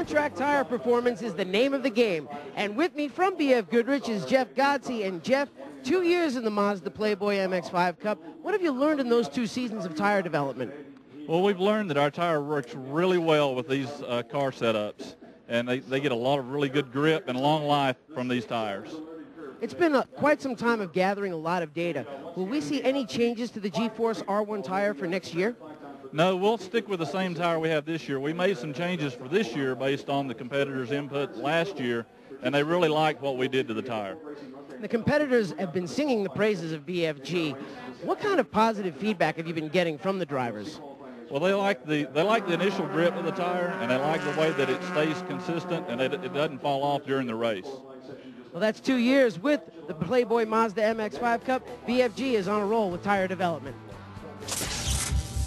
On-track tire performance is the name of the game. And with me from BF Goodrich is Jeff Godsey. And Jeff, 2 years in the Mazda Playboy MX5 Cup. What have you learned in those 2 seasons of tire development? Well, we've learned that our tire works really well with these car setups. And they get a lot of really good grip and long life from these tires. It's been quite some time of gathering a lot of data. Will we see any changes to the G-Force R1 tire for next year? No, we'll stick with the same tire we have this year. We made some changes for this year based on the competitors' input last year, and they really liked what we did to the tire. The competitors have been singing the praises of BFG. What kind of positive feedback have you been getting from the drivers? Well, they like the initial grip of the tire, and they like the way that it stays consistent and it doesn't fall off during the race. Well, that's 2 years with the Playboy Mazda MX5 Cup. BFG is on a roll with tire development.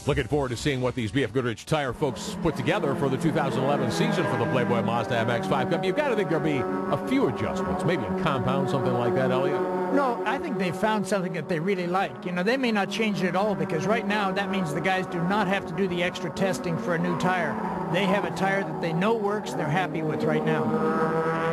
Looking forward to seeing what these BF Goodrich tire folks put together for the 2011 season for the Playboy Mazda MX5 Cup. You've got to think there'll be a few adjustments, maybe a compound, something like that, Elliot. No, I think they found something that they really like. You know, they may not change it at all because right now that means the guys do not have to do the extra testing for a new tire. They have a tire that they know works, they're happy with right now.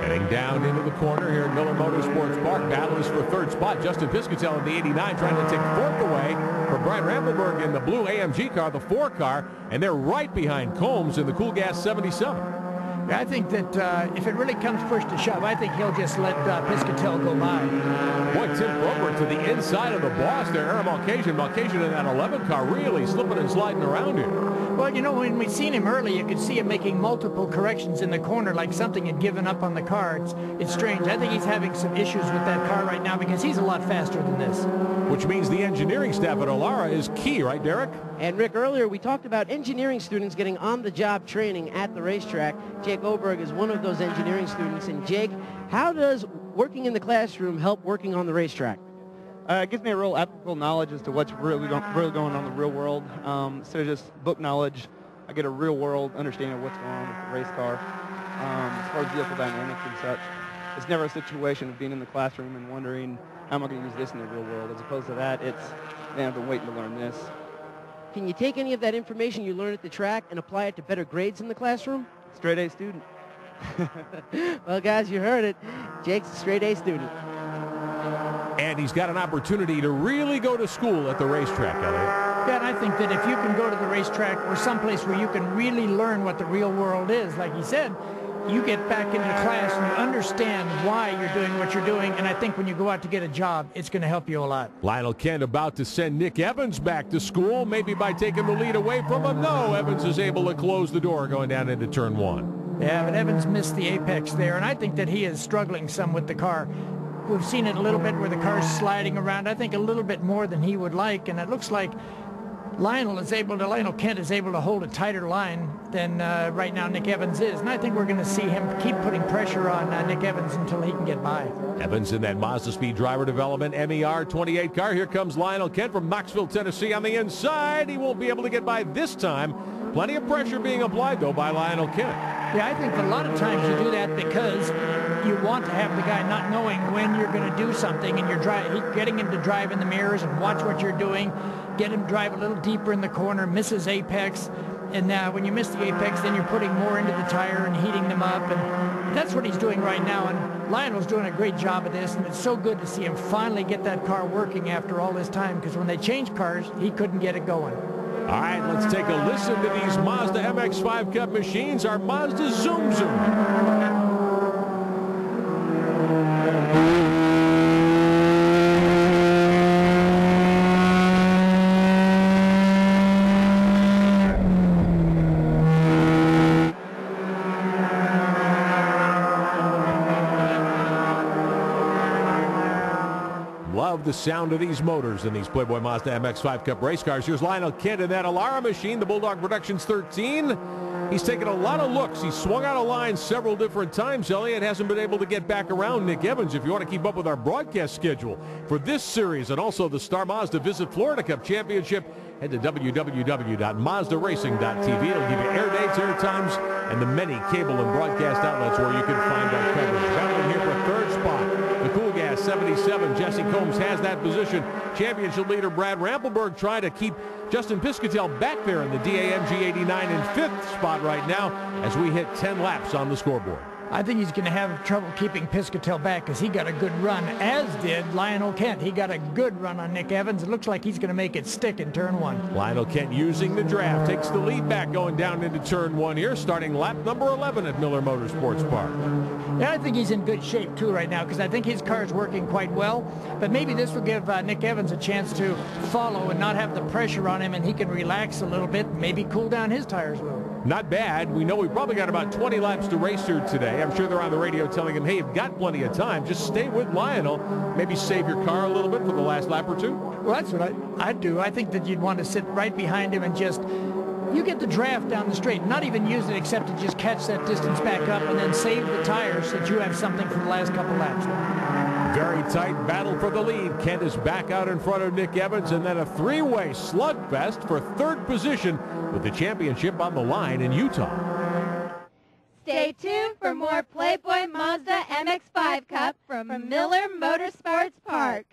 Heading down into the corner here at Miller Motorsports Park. Battle is for third spot. Justin Piscatell in the 89 trying to take fourth away from Brian Rambleberg in the blue AMG car, the 4 car, and they're right behind Combs in the Cool Gas 77. I think that if it really comes push to shove, I think he'll just let Piscatell go by. Boy, Tim Probert to the inside of the boss there. Aaron Malkasian in that 11 car really slipping and sliding around here. Well, you know, when we seen him early, you could see him making multiple corrections in the corner like something had given up on the car. It's strange. I think he's having some issues with that car right now because he's a lot faster than this. Which means the engineering staff at Alara is key, right, Derek? And Rick, earlier we talked about engineering students getting on-the-job training at the racetrack. Jake Oberg is one of those engineering students. And Jake, how does working in the classroom help working on the racetrack? It gives me a real applicable knowledge as to what's really going on in the real world. Instead of just book knowledge, I get a real-world understanding of what's going on with the race car. As far as vehicle dynamics and such, it's never a situation of being in the classroom and wondering, how am I going to use this in the real world? As opposed to that, it's, man, I've been waiting to learn this. Can you take any of that information you learn at the track and apply it to better grades in the classroom? Straight A student. Well, guys, you heard it. Jake's a straight A student. And he's got an opportunity to really go to school at the racetrack, Elliot. Yeah, and I think that if you can go to the racetrack or someplace where you can really learn what the real world is, like he said, you get back into class and you understand why you're doing what you're doing, and I think when you go out to get a job, it's going to help you a lot. Lionel Kent about to send Nick Evans back to school, maybe by taking the lead away from him. No, Evans is able to close the door going down into turn 1. Yeah, but Evans missed the apex there, and I think that he is struggling some with the car. We've seen it a little bit where the car's sliding around, I think a little bit more than he would like, and it looks like Lionel Kent is able to hold a tighter line than right now Nick Evans is. And I think we're going to see him keep putting pressure on Nick Evans until he can get by. Evans in that Mazda Speed driver development MER 28 car. Here comes Lionel Kent from Knoxville, Tennessee on the inside. He won't be able to get by this time. Plenty of pressure being applied, though, by Lionel Kent. Yeah, I think a lot of times you do that because you want to have the guy not knowing when you're going to do something, and you're getting him to drive in the mirrors and watch what you're doing, get him drive a little deeper in the corner, misses apex, and when you miss the apex, then you're putting more into the tire and heating them up, and that's what he's doing right now, and Lionel's doing a great job of this, and it's so good to see him finally get that car working after all this time, because when they changed cars, he couldn't get it going. All right, let's take a listen to these Mazda MX5 Cup machines, our Mazda Zoom Zoom. Love the sound of these motors in these Playboy Mazda MX5 Cup race cars. Here's Lionel Kent in that Alara machine, the Bulldog Productions 13. He's taken a lot of looks. He's swung out of line several different times. Elliott hasn't been able to get back around Nick Evans. If you want to keep up with our broadcast schedule for this series and also the Star Mazda Visit Florida Cup Championship, head to www.mazdaracing.tv. It'll give you air dates, air times, and the many cable and broadcast outlets where you can find our coverage. Battling here for third spot, the Cool Gas fast, 77. Jesse Combs has that position. Championship leader Brad Rampelberg trying to keep Justin Piscatel back there in the DAMG 89 in 5th spot right now as we hit 10 laps on the scoreboard. I think he's going to have trouble keeping Piscatel back because he got a good run, as did Lionel Kent. He got a good run on Nick Evans. It looks like he's going to make it stick in turn 1. Lionel Kent using the draft takes the lead back going down into turn 1 here, starting lap number 11 at Miller Motorsports Park. Yeah, I think he's in good shape too right now because I think his car is working quite well. But maybe this will give Nick Evans a chance to follow and not have the pressure on him, and he can relax a little bit, maybe cool down his tires a little. Not bad. We know we probably got about 20 laps to race here today. I'm sure they're on the radio telling him, hey, you've got plenty of time. Just stay with Lionel. Maybe save your car a little bit for the last lap or two. Well, that's what I'd do. I think that you'd want to sit right behind him and just, you get the draft down the straight, not even use it except to just catch that distance back up and then save the tires so that you have something for the last couple laps. Very tight battle for the lead. Kent is back out in front of Nick Evans, and then a three-way slugfest for 3rd position with the championship on the line in Utah. Stay tuned for more Playboy Mazda MX5 Cup from Miller Motorsports Park.